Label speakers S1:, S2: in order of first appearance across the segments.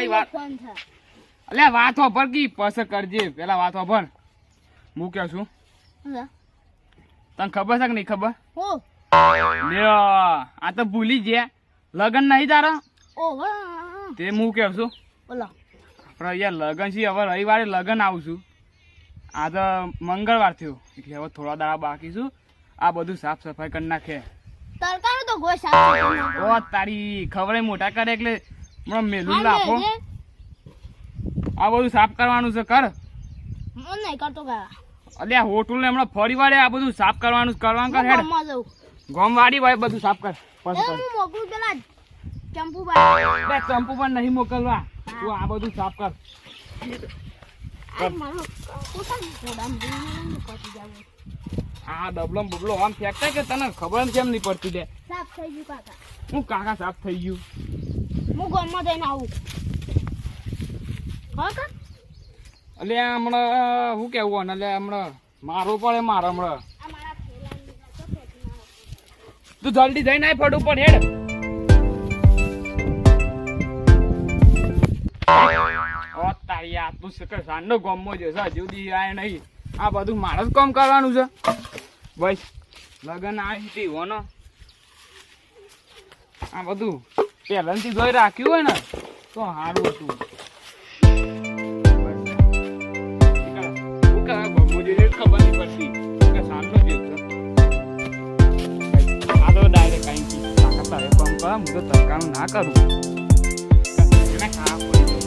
S1: મારી વાત અલે વાત હોભર કી પસંદ કરજે પેલા વાત હોભર હું કહું છું તને ખબર છે કે નહીં ખબર આ તો ભૂલી ગયા લગન નહીં તારા તે હું કહું છું આપણે યાર લગન છે હવે રવિવારે લગન આવું છું આ તો મંગળવાર થયો એટલે હવે થોડા દાડા બાકી છું આ બધું સાફ સફાઈ કરી નાખે ઓ તારી ખબર મોટા કરે એટલે મેલું લાખો આ બધું સાફ કરવાનું છે કર અલ્યા હોટલ ને હમણાં ફરી વાળે આ બધું સાફ કરવાનું કર હેડ ગોમ વાડી ભાઈ બધું સાફ કર ચંપુ પણ નહીં મોકલવા તું આ બધું સાફ કર આ ડબલો બબલો આમ ફેંકતા કે તને ખબર કેમ નહીં પડતી દે
S2: સાફ થઈ ગયું કાકા
S1: હું કાકા સાફ થઈ ગયું
S2: હું ગામમાં જઈને આવું હા
S1: એટલે હમણાં શું કેવું એટલે હમણાં મારવું પડે મારે હમણાં તું જલ્દી જઈને આય ફટ ઉપર હેડ તારી આ તું સાંજનો ગામમાં જશે હજુ દી આય નહીં આ બધું મારે જ કામ કરવાનું છે બસ લગન આવી હોનો આ બધું પહેલાથી જોઈ રાખ્યું હોય ને તો સારું હતું ખબર નહીં પડતી કે સાંજનો દિવસ આ તો ડાયરેક્ટ કઈ તારે કામ કર હું તો તડકાનું ના કરું એને ખાવા પડી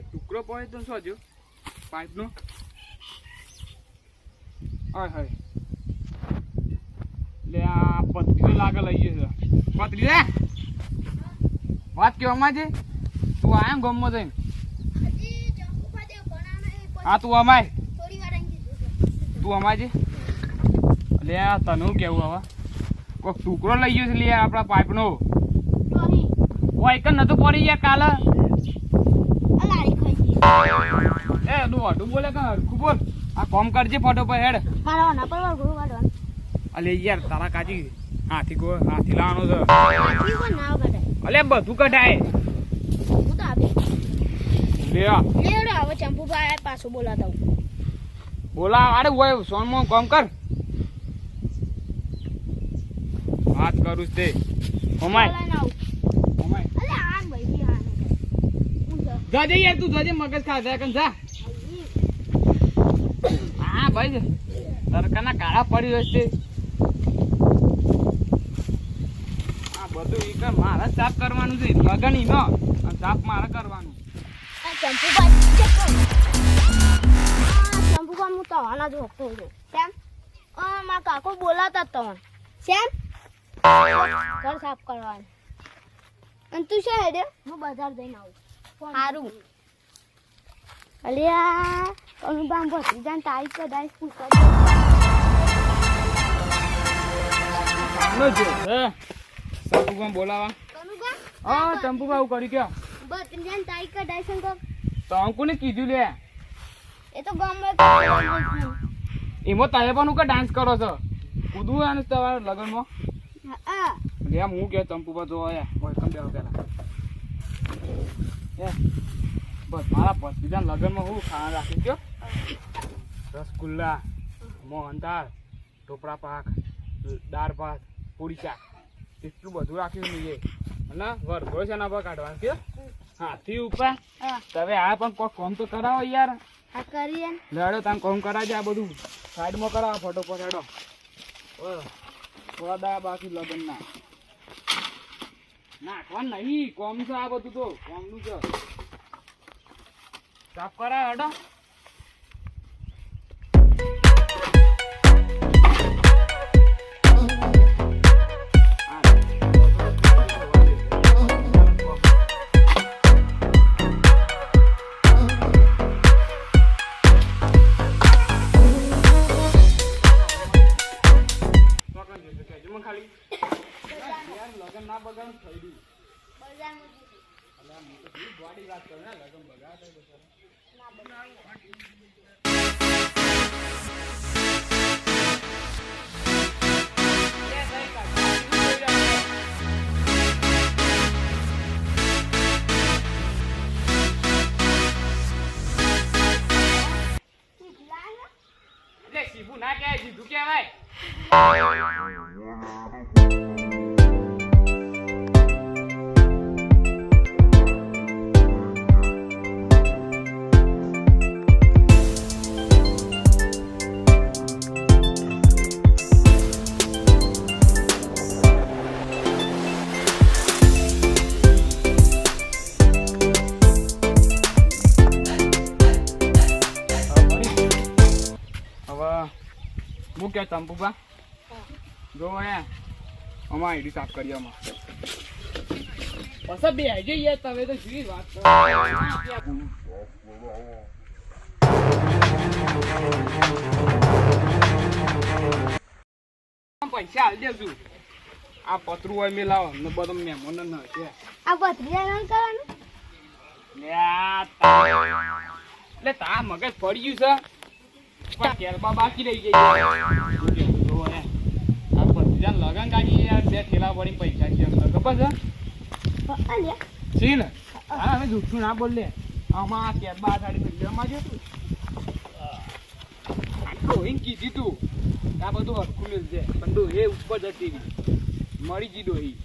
S1: ટુકડો પડે તો શું હજુ પાઇપ નો લે આ પતરી લાગે લઈએ છે પતરી રે વાત કેવામાં છે તું આમ ગમમાં જઈને હા તું અમાય તું અમાય છે લે આ તને કેવું હવે કોઈક ટુકડો લઈ ગયો છે લે આપણા પાઇપ નો એક જ નતું પડી ગયા કાલે એ દોઢું બોલે કે હરખું બોલ આ કોમ કરજે ફોટો પર હેડ અલે યાર તારા કાજી હાથી લાવવાનો છે અલે બધું કઢાય
S2: પાછું બોલાતા
S1: બોલા અરે હોય સોનમાં કોમ કર વાત કરું તે ઓમાય જાજે યાર તું જાજે મગજ ખાધા કન જા હા ભાઈ તરકાના કાળા પડી હશે આ બધું ઈ કે મારે સાફ કરવાનું છે લગન ઈ નો સાફ મારે કરવાનું
S2: ચંપુબા હું તવાના જ હોતો છું કેમ મારા કાકો બોલાતા તવન કેમ ઘર સાફ કરવાનું અને તું શું હેડે હું બજાર જઈને આવું સારું અલ્યા અનુબામ ભરી જાન તારીખ કદાચ પૂછવા
S1: નો જો હે ચંપુબા બોલાવા હા ચંપુબા હું કરી ક્યાં
S2: બસ જાન તારીખ કદાચ સંકો
S1: તો અંકુને કીધું લે
S2: એ તો ગામમાં
S1: એમાં તારે પણ હું કે ડાન્સ કરો છો કૂદવું આને તમારા લગનમાં
S2: હા
S1: એમ હું કે ચંપુબા જો આયા કોઈ કમ દેવા પેલા બસ મારા પતિના લગ્નમાં હું ખાવા રાખી ગયો રસગુલ્લા મોહનથાળ ટોપરા પાક દાળ ભાત પૂરી શાક એટલું બધું રાખ્યું નહીં અને વરઘો છે એના પર કાઢવાનું કે હાથી ઉપર તમે આ પણ કોઈ કોમ તો કરાવો યાર
S2: હા કરીએ
S1: લેડો તમે કોમ કરાવજે આ બધું સાઈડમાં કરાવો ફોટો પછાડો થોડા દાડા બાકી લગ્ન નાખવાનું નહીં કોમ છે આ બધું તો કોમનું છે સાફ કરાય હડો ખાલી લગન ના બગાડ થઈ ગયું ગાડી વાત કરે એટલે સીધું ના કહેવાય, સીધું કહેવાય. હું કે ચંપુબા જો હે અમાર આઈડી સાફ કરી અમાર પછી બે જઈએ તમે તો શી વાત કરો પૈસા હાલ દેજો આ પતરું હોય મેં લાવો ને બધો મહેમાનો ન છે
S2: આ ભત્રીજા રંગ કરવાનું
S1: એટલે તા મગજ પડી ગયું છે પણ કેરબા બાકી રહી ગઈ આ ભત્રીજાને લગન કાઢી યાર બે થેલા વળી પૈસા છે ખબર છે
S2: અલ્યા
S1: સી ને હા હવે જૂઠું ના બોલ લે આમાં કેરબા સાડી પૈસામાં જો તું ડોહીને કીધી તું આ બધું હરખું મિલશે પણ ડોહી ઉપર જતી રહી મળી ગઈ ડોહી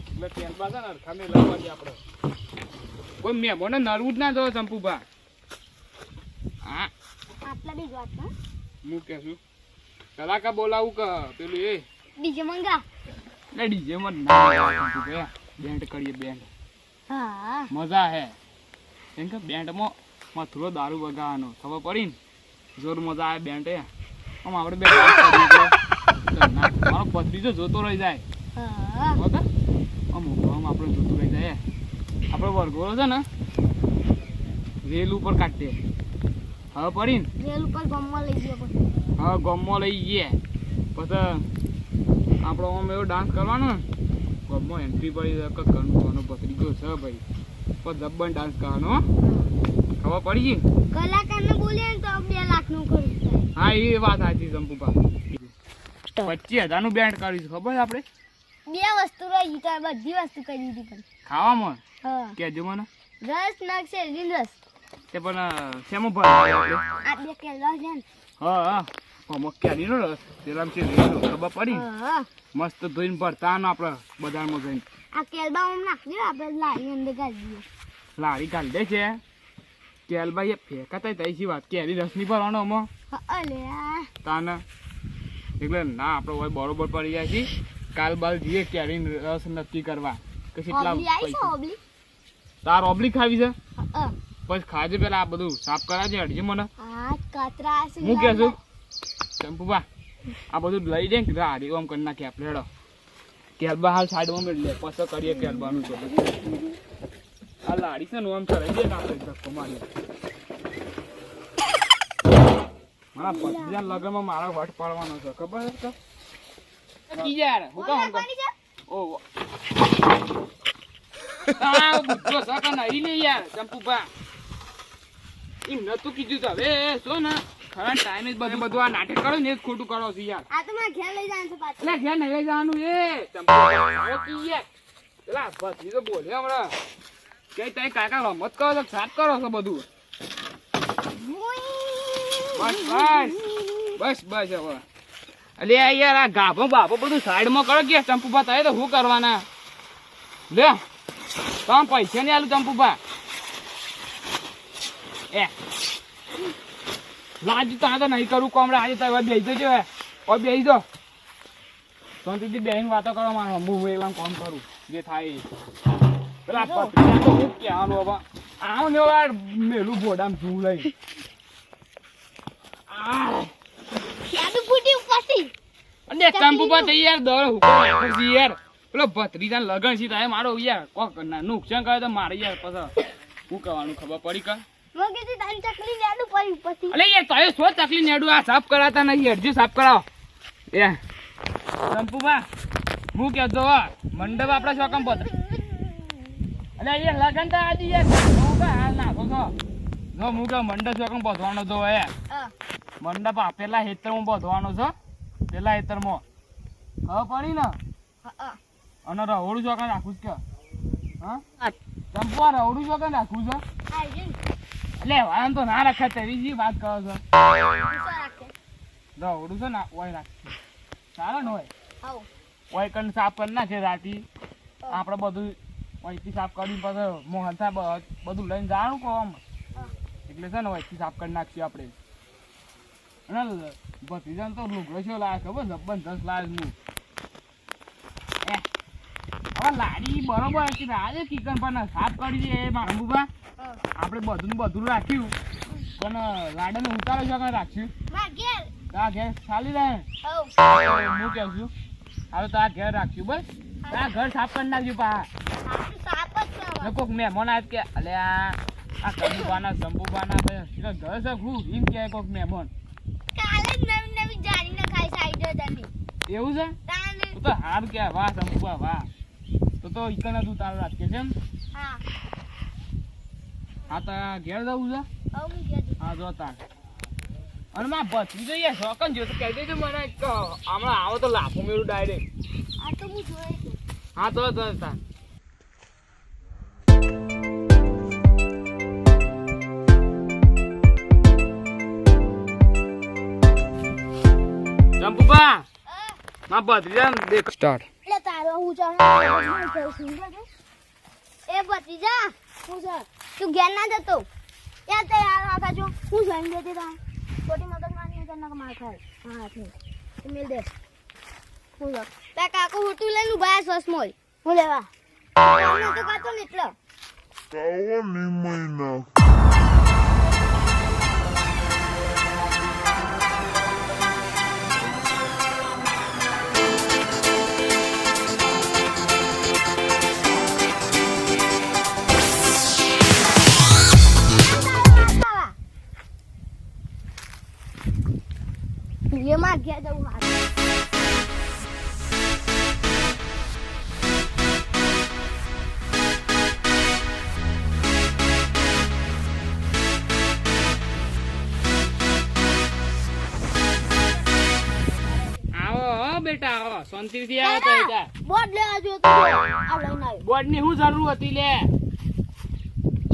S1: એટલે કેરબા છે ને હરખા મેં લાવવા છે આપણે કોઈ મહેમાનો નરવું જ ના જો ચંપુભા હા
S2: આટલા બી વાત હા
S1: હું કે છું કલાકા બોલાવું કે પેલું એ
S2: ડીજે મંગા
S1: એટલે ડીજે માં ના બેન્ડ કરીએ બેન્ડ
S2: હા
S1: મજા હે એમ કે બેન્ડમાં મથુરો દારૂ વગાડવાનો ખબર પડી ને જોર મજા આવે બેન્ડ એ આમ આપણે બે મારો પત્રીજો જોતો રહી જાય
S2: હા
S1: બરાબર આમ આપણે જોતું રહી જાય આપણે વરઘોડો છે ને રેલ ઉપર કાઢીએ હવે પડી ને
S2: રેલ ઉપર ગમવા લઈ ગયો પછી
S1: હા ગમમાં લઈ જઈએ પછી આપણો આમ એવો ડાન્સ કરવાનો ને ગમમાં એન્ટ્રી પડી કરવાનો પત્રીજો છે ભાઈ પછી જબ્બર ડાન્સ કરવાનો ખબર પડી ગઈ
S2: કલાકારને બોલીએ ને તો 2 લાખનું ખર્ચ થાય
S1: હા એ વાત સાચી ચંપુભા 25,000 નું બેન્ડ કરીશું ખબર છે આપણે
S2: 2 વસ્તુ રહી તો બધી વસ્તુ કરી દીધી પણ
S1: ખાવામાં
S2: હા
S1: કેજો મને
S2: રસ નાખશે રસ
S1: તે પણ શેમાં ભરાય આપણે
S2: આ 2 કેલા છે ને
S1: હા હા મક્યારીનો રસ તેરામ છે રેલો ખબર પડી
S2: હા
S1: મસ્ત ધોઈને ભરતા ને આપણે બજારમાં જઈને
S2: આ કેલબા આમ નાખજો આપણે લારી અંદર ગાળી દઈએ
S1: લારી કાઢી દે છે કેલભાઈ ફેંકાતા તૈસી વાત કેરી રસ નહીં ભરવાનો આમાં
S2: અલ્યા
S1: તાને એટલે ના આપણે હોય બરોબર પડી જાય છે કાલ બાલ જઈએ કેરી રસ નક્કી કરવા કે કેટલા
S2: ઓબલી આવી છે ઓબલી
S1: તાર ઓબલી ખાવી છે
S2: હા
S1: પછી ખાજે પેલા આ બધું સાફ કરાજે હટજે મને
S2: આ કાતરા છે
S1: હું કે છું ચંપુભા આ બધું લઈ દે ને રાડી ઓમ કરી નાખીએ આપણે હેડો કેલબા હાલ સાઈડમાં મેળ લે પછી કરીએ કેલબાનું તો આ લાડી છે ને આમ ચડાઈ દે ને આપણે ધક્કો મારીએ મારા ભત્રીજા લગનમાં મારા વટ પાડવાનો છે ખબર છે કી યાર હું કામ ઓ આ બુદ્ધો સકા નહીં ને યાર ચંપુભા એમ નતું કીધું તો હવે શું ને ખરા ટાઈમે જ બધું આ નાટક કરો ને એ જ ખોટું કરો છો યાર
S2: આ તો મારા ઘેર લઈ જવાનું છે પાછું
S1: એટલે ઘેર નહીં લઈ જવાનું એ ચંપુભા કી યાર પેલા ભત્રીજો બોલ્યો હમણાં કે તઈ કાકા રમત કરો છો સાફ કરો છો બધું બસ બસ હવે અલે યાર આ ગાભો બાભો બધું સાઈડમાં કરો કે ચંપુભા થાય તો શું કરવાના લે તમે પૈસા નહીં આલું ચંપુભા એ લાજ તો આ તો નહીં કરું કોમરે આજે તો હવે બેસી જજો હવે બેસી દો શાંતિથી બેહીને વાતો કરો મારે હું એવા કોમ કરું જે થાય પેલા પત્રિકા તો હું કહેવાનું હવે આવ ને યાર મેલું ભોડામ જું લઈ
S2: યાદ ફૂટી ઉપરથી
S1: અને ચંપુભા તો યાર દોડ હુકમ રાખો છે યાર પેલો ભત્રીજા લગન છે તારે મારો યાર કોક ના નુકસાન કરે તો મારે યાર પછી શું કરવાનું ખબર પડી કા
S2: મગે થી તારી ચકલી યાદ પડી ઉપરથી
S1: અલે યાર તય સો તકલી નેડું આ સાફ કરાતા નહીં અરજી સાફ કરાવો એ ચંપુભા હું કહેતો મંડપ આપણા શું કામ પત્ર અરે એ લગન તો આજે યાર હું કા હાલ નાખો છો જો હું કે મંડપ ચોકમ બધવાનો તો હે
S2: હા
S1: મંડપ પેલા હેતરમાં બધવાનો છો પેલા હેતરમાં ખબર પડી ને
S2: હા
S1: અને રહોડું ચોકન રાખું છે કે હા ચંપા રહોડું ચોકન રાખું છે એટલે વાહન તો ના રખાય તેવી જી વાત કરો છો રહોડું છે ને ઓય રાખ સારા ને હોય ઓય કન સાફ કરી નાખે રાતી આપણે બધું ઓયથી સાફ કરી પછી મોહન સાહેબ બધું લઈને જવાનું કહો આમ એટલે છે ને ઓયથી સાફ કરી નાખીએ આપણે અને ભત્રીજાને તો લુગડો શું લાવે ખબર જબરદસ્ત લાવે હું હવે લાડી બરોબર હતી આજે ચિકન પણ સાફ કરી દે મારા અંબુબા આપણે બધું રાખ્યું પણ લાડાને ઉતારો છો કઈ રાખ્યું આ ઘેર ચાલી રહે હું કહું છું હવે તો આ ઘેર રાખ્યું બસ આ ઘર સાફ કરી નાખ્યું પા કોઈક મહેમાન આજ કે અલે આ કંબુબાના શંભુબાના ઘર છે હું એમ કે કોઈક મહેમાન એવું છે તો હાર કે વાહ શંભુબા વાહ તો ઈકન હતું તારું રાત કે છે એમ હા તો ઘેર જવું છે હા જો તાર અને માં ભત્રી જોઈએ શોકન જોતો કહી દેજો મને હમણાં આવો તો લાફો મેળું ડાયરેક્ટ હા તો તાર ચંપુબા માં ભત્રીજા દેખ સ્ટાર્ટ
S2: એટલે તારો હું ચાલ એ ભત્રીજા હું છે તું ઘેર ના જતો યાર તે યાર આખા જો હું જઈને દેતી તા છોટી મગજ માની કે ના માર ખાય હા ઠીક મિલ દે હું લો તા કાકો હોટુ લઈને ઉભા સોસ મોલ હું લેવા હું તો કાતો ને એટલે
S3: કાવો ની મહિના
S2: ये मार गया जब हाथ
S1: આવો બેટા આવો શાંતિથી આવો તો જા
S2: બોર્ડ લે આજો તો આ લઈને આવ્યો
S1: બોર્ડ ની શું જરૂર હતી લે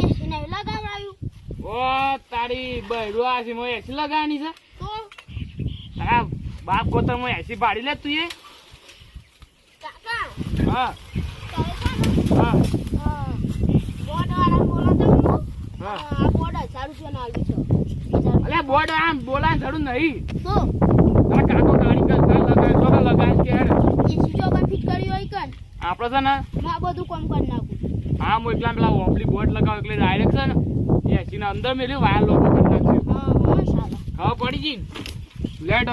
S2: એસી નહીં લગાવડાયું
S1: ઓ તારી બહેરો આ છે મોય એસી લગાવવાની છે
S2: તો
S1: તારા બાપ કોતર મોય એસી પાડી લે તું એ
S2: કાકા
S1: હા
S2: કહે છે
S1: હા
S2: બોર્ડ વાળા બોલા તો
S1: હા
S2: આ બોર્ડ 1000 રૂપિયા ના આવી છે
S1: અલે બોર્ડ આમ બોલા જરૂર નહીં
S2: તો
S1: તારા કાકો ગાડી કરતા લગાય તો લગાય કે હેડ
S2: એસી જો પણ ફિટ કરી હોય કન
S1: આપણે છે ને
S2: માં બધું કામ કરી નાખું
S1: હા હું એકલા પેલા ઓમ્બલી બોર્ડ લગાવ એટલે ડાયરેક્ટ છે ને એસી ને અંદર મેલ્યું વાયર લોકો કરી નાખ્યું
S2: હા માશાઅલ્લાહ
S1: ખબર પડી ગઈ લેટ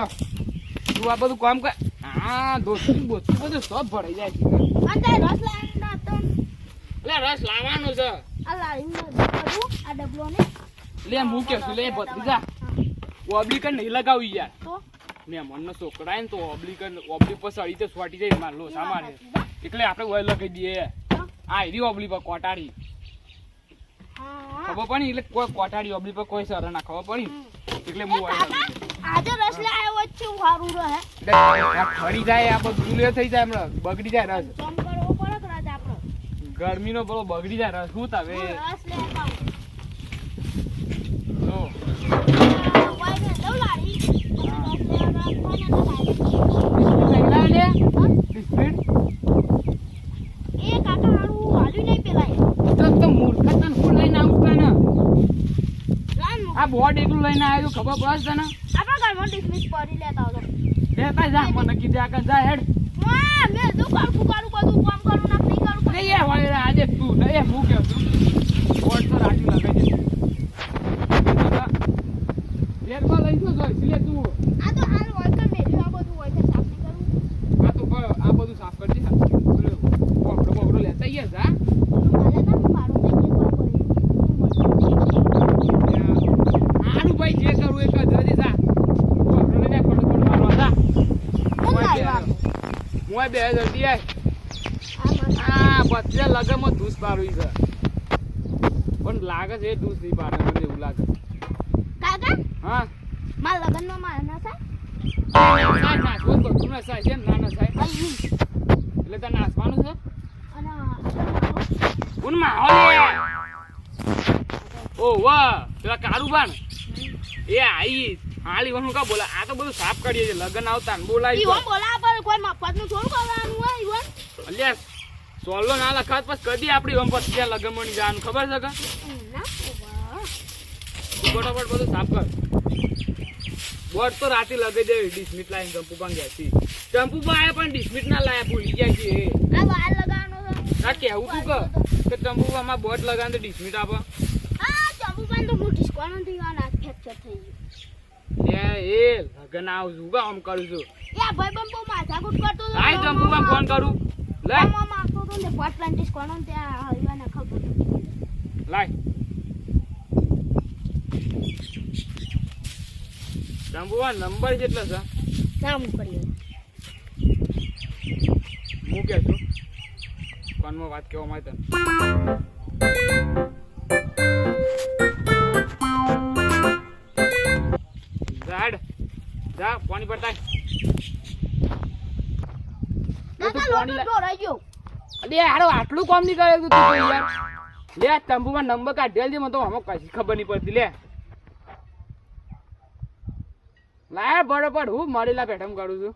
S1: તું આ બધું કામ કર હા દોસ્તી બોસ્તી બધું સબ ભરાઈ જાય છે
S2: અંતે રસ લાવીને તો
S1: એટલે રસ લાવવાનો છે
S2: આ લાવીને બધું આ ડબલો ને
S1: લે હું કે છું લે ભત્રીજા ઓબલી કર નહીં લગાવી યાર
S2: તો
S1: ને મનનો છોકરા ને તો ઓબલી પર સળી તો છોટી જાય માર લો સામાન એટલે આપણે ઓય લગાવી દઈએ આ એરી ઓબલી પર કોટાડી
S2: હા
S1: ખબર પડી એટલે કોઈ કોટાડી ઓબલી પર કોઈ સર ના ખબર પડી એટલે હું ઓય
S2: આજે રસ લાવ્યો વચ્ચે સારું રહે
S1: ફરી જાય આ બધું લે થઈ જાય હમણાં બગડી જાય રસ
S2: કામ કરવો પડે રાત આપણો
S1: ગરમીનો પેલો બગડી જાય રસ શું તાવે
S2: રસ લેવા આવું
S1: તો
S2: વાય ને દઉં લાડી રસ લેવા
S1: લે બિસ્કિટ
S2: એ કાકા હારું હાલ્યું નહીં પેલા
S1: તો મૂર્ખા તને હું લઈને આવું તને
S2: રામ
S1: આ બોર્ડ એકલું લઈને આવ્યો ખબર પડે તને
S2: આપણા ઘરમાં ડિસમિસ પડી લેતા હતો
S1: લેતા જા મને કીધે આ જા હેડ
S2: માં મે તો કામ બધું કામ કરું ના નહીં કરું
S1: નહીં એ વાળે આજે તું નહીં હું કેવ છું બોર્ડ તો રાજી લગાઈ દે એરમાં લઈ જો એટલે તું
S2: આ તો હાલ હોય કે મેલ્યું આ બધું હોય કે સાફ નહીં કરું
S1: આ તો આ બધું સાફ કરી દે બોકડો લેતા આવીએ જા
S2: મને ના મારો નહીં કે
S1: આનું ભાઈ જે કરવું એ કર જલ્દી જા બોકડો લઈને ફટફટ મારવા જા મોય બે જલ્દી આય આ પછી લગનમાં ધૂસ પાડવી છે પણ લાગે છે એ ધૂસ નહીં પાડે મને એવું લાગે
S2: કાકા
S1: હા
S2: મારા લગ્નમાં મારે ના થાય
S1: નાચવું બધું ના થાય છે ના થાય એટલે તાર નાચવાનું છે
S2: અને
S1: કોણ માહોલ ઓ વાહ પેલા કારુબાન એ આઈ હાલી વનું કા બોલા આ તો બધું સાફ કરીએ છે લગન આવતા ને બોલાય
S2: ઈવન બોલા પર કોઈ મફતનું થોડું કરવાનું હોય ઈવન
S1: અલ્યા સોલ્લો ના લખાત પછી કદી આપણી વમ પછી ત્યાં લગન મળી જવાનું ખબર છે કે
S2: ના
S1: તું ફટાફટ બધું સાફ કર બોર્ડ તો રાતે લગાઈ દે ડિસમિટ લાઈન ચંપુ પણ ગયા છે ચંપુ પણ આયા પણ ડિસમિટ ના લાયા ભૂલી ગયા છે
S2: આ વાર લગાવવાનો છે
S1: આ કેવું તું કે ચંપુ આમાં બોર્ડ લગાવીને તો ડિસમિટ આપો
S2: આ ચંપુ પાન તો મોટી સ્કોન થી આ ફ્રેક્ચર થઈ ગયું
S1: એ લગન આવશું કે આમ કરું છું
S2: યા ભાઈ બંપો માથાકૂટ કરતો હતો
S1: લાઈ ચંપુ માં ફોન કરું લાઈ
S2: મામા માગતો તો ને પોટ પ્લાન્ટિસ કોનો ત્યાં હલવાના ખબર
S1: લાઈ ચંપુ માં નંબર કેટલો છે
S2: નામ કર્યો
S1: હું કે છું કોનમાં વાત કેવા માં તને ઝાડ જા પાણી પડતા
S2: નાકા લોટો ઢોરાઈ ગયો
S1: અરે હારો આટલું કામ નહીં કરે તું યાર લે ચંપુમાં નંબર કાઢેલ છે મને તો આમાં કશી ખબર નહીં પડતી લે લાય બરોબર હું મળેલા પેઠમ કરું છું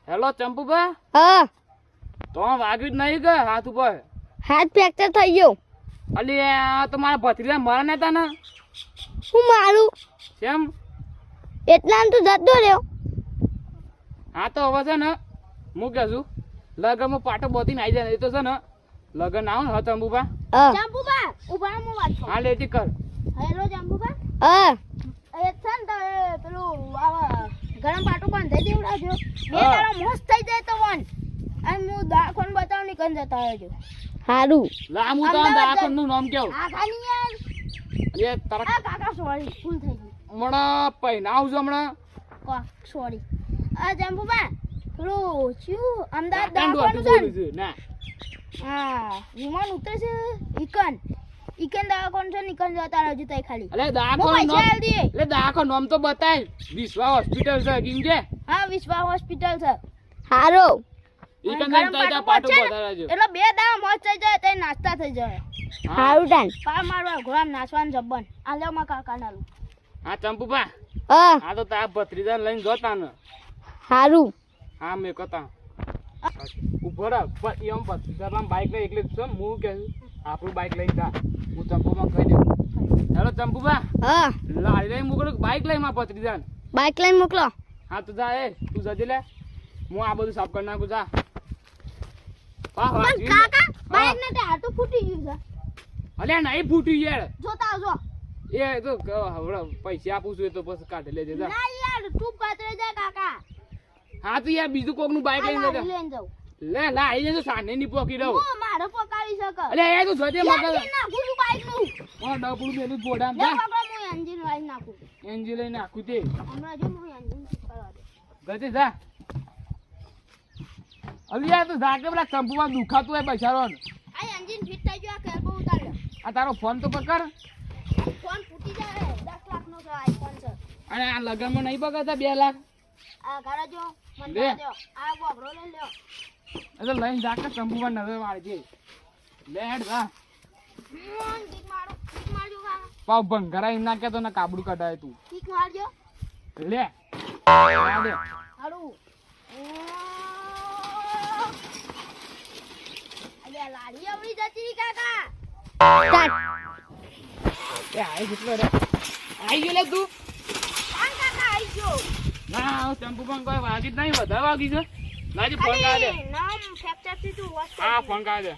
S1: હેલો ચંપુભા
S2: હા
S1: તો વાગ્યું જ નહીં કે હાથ ઉપર
S2: હાથ ફ્રેક્ચર થઈ ગયો
S1: અલી આ તો મારા ભત્રીજા મરા નતા ને
S2: હું મારું
S1: કેમ
S2: એટલા તો જતો રહ્યો
S1: હા તો હવે છે ને હું કે છું લગનમાં પાટો બોતીને આવી જાય એ તો છે ને લગન આવો ને હા ચંપુભા
S2: ચંપુબા ઉભા હું વાત કરું
S1: હા લેતી કર
S2: હેલો ચંપુબા હા એ છે ને તો પેલું આવા ગરમ પાટો બાંધી દેવડાવજો બે
S1: હા.
S2: તારા મસ્ત થઈ જાય તો વન અને હું દાખોન બતાવ ની કન જતા રહેજો હારું
S1: લા હું તો દાખલ નું નામ કેવું
S2: આ ખાની યાર
S1: અરે તારા
S2: આ કાકા સોરી ભૂલ થઈ ગઈ
S1: હમણાં પૈના આવજો હમણાં
S2: સોરી આ ચંપુબા પેલું શું અમદાવાદ
S1: કાંડું
S2: દવાખાનું
S1: આટલું
S2: છે
S1: બોલું છું ના
S2: હા વિમાન ઉતરે છે ઈકન દવાખાનું છે નીકન જતા રહેજો તઈ ખાલી
S1: અલે
S2: હું
S1: દાખલ
S2: પૈસા
S1: નામ
S2: આલ દઈએ
S1: એટલે દાખલ નામ તો બતાય વિશ્વા હોસ્પિટલ છે કિંગ છે
S2: હા વિશ્વા હોસ્પિટલ છે હારો
S1: ઈ કન તાજા પાટો બતાવજો
S2: એટલે બે દામ મોજ થઈ જાય તઈ નાસ્તા થઈ જાય
S1: હારું
S2: ટાઈમ પા મારવા ઘોડામ નાચવાનું જબ્બન આ લે માં કાકા નાલું
S1: હા ચંપુભા
S2: હા
S1: આ તો તારા ભત્રીજા લઈને જોતા ને
S2: હારું
S1: હા મેં કતા ઉભો રહ પણ એમ ભત્રીજા બાઈક લઈ એકલી છું હું કે આપણું બાઈક લઈને જા હું ચંપુમાં કહી દઉં હેલો ચંપુભા
S2: હા
S1: લારી લઈને મોકલું બાઈક લઈ માં ભત્રીજા
S2: બાઇક લઈને મોકલો
S1: હા તો જા એ તું જજે લે હું આ બધું સાફ કરી નાખું જા વાહ વાહ
S2: પણ કાકા બાઇક ને ટાયર તો ફૂટી ગયું છે
S1: અલ્યા નહીં ફૂટ્યું યાર
S2: જોતા આવજો
S1: એ તો હમણાં પૈસા આપું છું એ તો પછી કાઢી લેજે જા
S2: ના યાર તું પાતરે જા કાકા
S1: હા તો યાર બીજું કોકનું બાઈક લઈને જજે
S2: લઈને જાઉં
S1: લે લા આઈ જજો સાને ની પોકી દઉં
S2: હું મારો પકાવી શકે
S1: અલ્યા એ તો જજે મગર
S2: નાખું છું બાઇક નું
S1: હા ડબલું બેલું ગોડામ
S2: લે
S1: જા
S2: કાકા હું એન્જિન વાળી નાખું
S1: એન્જિન લઈને નાખું તે
S2: હમણાં જો હું એન્જિન કરવા દે
S1: ગજે જા અલ્યા તો જાગે પેલા ચંપુમાં દુખાતું હોય બચારો
S2: આ એન્જિન ફિટ થઈ ગયો આ કેરબો ઉતાર્યો
S1: આ તારો ફોન તો પકડ
S2: ફોન ફૂટી જાય 10 લાખનો છે આઈફોન છે
S1: અને આ લગનમાં નહીં બગાડતા 2 લાખ
S2: આ ઘરે જો મને
S1: લે.
S2: દો આ બોબરો લઈ લ્યો
S1: એટલે લઈને જાકે ચંપુમાં નજર મારજે લે હેડ જા
S2: ટીક મારજો કાકા
S1: પાવ ભંગારા એમ ના કેતો ના કાબડું કઢાય તું
S2: ટીક મારજો
S1: લે આ લે
S2: હારું અલ્યા લાડી આવડી જતી રહી કાકા
S1: એ આઈ કેટલો રે આઈ ગયો લે તું
S2: કાન કાકા આઈ ગયો
S1: ના હું ચંપુમાં કોઈ વાગી જ નહીં વધારે વાગી છે લાજી ફોન કાઢે
S2: ખાલી નામ ફ્રેક્ચર થી તું વોચ
S1: હા ફોન કાઢે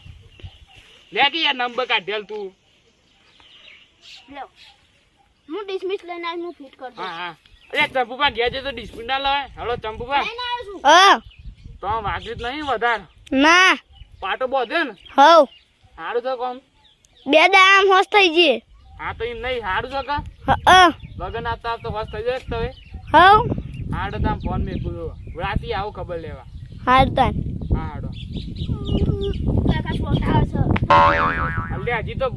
S1: લે કે યાર નંબર કાઢેલ તું
S2: લ્યો હું ડિસમિસ લઈને આવી હું ફિટ કરી દઉં
S1: હા હા અરે ચંપુમાં ગયા છે તો ડિસ્પ્લે ના લવાય હેલો ચંપુમાં
S2: લઈને આવ્યો છું
S1: તો વાગી જ નહીં વધારે
S2: ના
S1: પાટો બોધે ને
S2: હવ
S1: સારું છે કોમ
S2: બે દામ હોશ થઈ ગઈ
S1: હા તો એમ નહીં સારું છે કા લગન આપતા તો હોશ થઈ જાય તો હવે
S2: હવ
S1: હાડ તામ ફોન મેં કું રાતી આવું ખબર લેવા
S2: હાર તાન
S1: હા હાડો
S2: કાકા છોટા છે
S1: અલ્યા હજી તો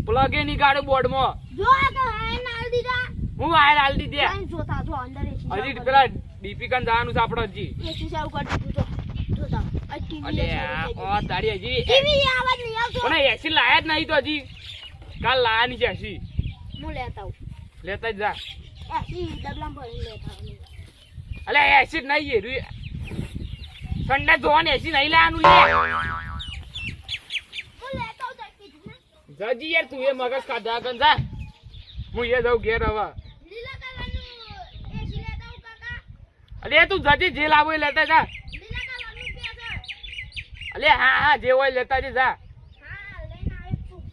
S1: પ્લગ એ ની કાઢે બોર્ડમાં
S2: જો આ તો હાય નાલ દીધા
S1: હું વાયર હાલ દીધી
S2: કાઈ જોતા જો અંદર એસી
S1: હજી પેલા ડીપી કાન જવાનું છે આપણે હજી
S2: એસી ચાલુ કરી દીધું જો જોતા આ ટીવી
S1: અલ્યા ઓ તારી હજી
S2: ટીવી આવાજ નહીં આવતો
S1: પણ એસી લાયા જ નહીં તો હજી કાલ લાયા ની એસી
S2: હું લેતા આવું
S1: લેતા જ જા
S2: એસી ડબલામાં ભરીને લેતા આવું
S1: અલ્યા એસી જ નહીં હેરું સંડા જોવાનું એસી નહીં લાવવાનું લે
S2: હું લેતા આવું જલ્દી
S1: જજી યાર તું એ મગજ ખાધા કન જા હું એ જાઉં ઘેર હવે
S2: લીલા કલરનું એસી લેતા આવું કાકા
S1: અલે તું જજી જે લાવો એ લેતા જા
S2: લીલા કલરનું પેસર
S1: અલે હા હા જે હોય લેતા જ જા
S2: હા લઈને આવે તું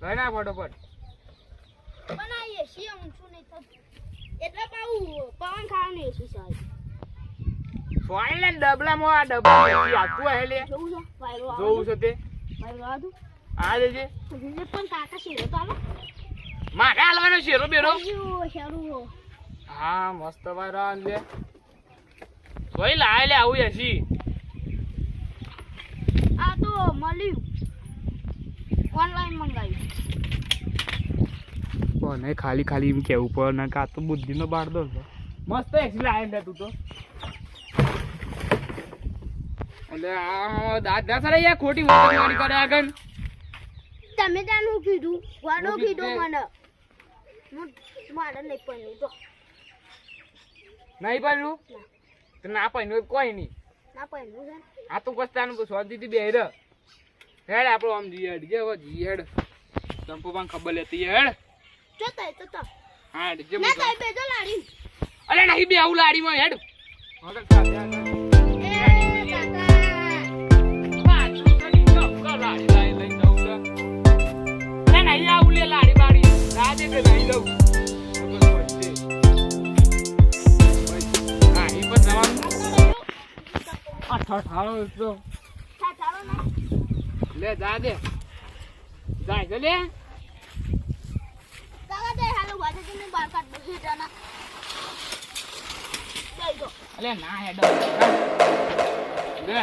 S1: લઈ ના ફટોફટ
S2: પણ આ એસી ઊંચું નહીં થતું એટલે પાઉં પવન ખાવાનું એસી સાહેબ
S1: સોઈલ ને ડબલામાં આ ડબલા એસી આખું હે લે
S2: જોવું છે વાયરો આવે
S1: જોવું છે તે
S2: વાયરો આવે
S1: આ લેજે
S2: પણ કાકા શેરો તો આવે
S1: મારે હાલવાનો શેરો બેરો
S2: શેરું
S1: હા મસ્ત વાયરા લે સોઈ લાય લે આવું એસી
S2: આ તો મળ્યું ઓનલાઈન મંગાવ્યું
S1: કોને ખાલી ખાલી એમ કેવું પડે ને કા તો બુદ્ધિનો બાળદો છે મસ્ત એસી લાય લે તું તો એટલે આ દાદ ના સરે યાર ખોટી વાતવાળી કરે આગળ
S2: તમે તાનું કીધું વાડો
S1: હું
S2: કીધું
S1: કીધું
S2: મને હું મારે નહીં પણ તો
S1: નહીં પાડ્યું તો ના પાડ્યું કોઈ નહીં
S2: ના પણ છે
S1: આ તો કસ્તાનું તો સ્વાદ દીધી બે હેડ આપણો આમ જી હેડ જે હવે જી હેડ ચંપુ પણ ખબર લેતી હેડ
S2: જો તઈ તો
S1: હા હેડ જે
S2: ના તઈ બેજો લાડી
S1: અરે નહીં બે આવું લાડીમાં હેડ મગજ ખાધે આગળ
S2: એ કાકા
S1: પાછું કરી દો લાડી લાઈ લઈ જાઉં તો ના નહીં આવું લે લાડી બાડી રાજે કે નહીં જાઉં હા એ પણ જવાનું ઠાળો તો
S2: ચાલો ને
S1: લે જા દે જાય છે લે
S2: કાકા દે હાલો વાજે તમે બાર કાઢ બધી જાના જઈ ગો
S1: અલે ના હેડ દે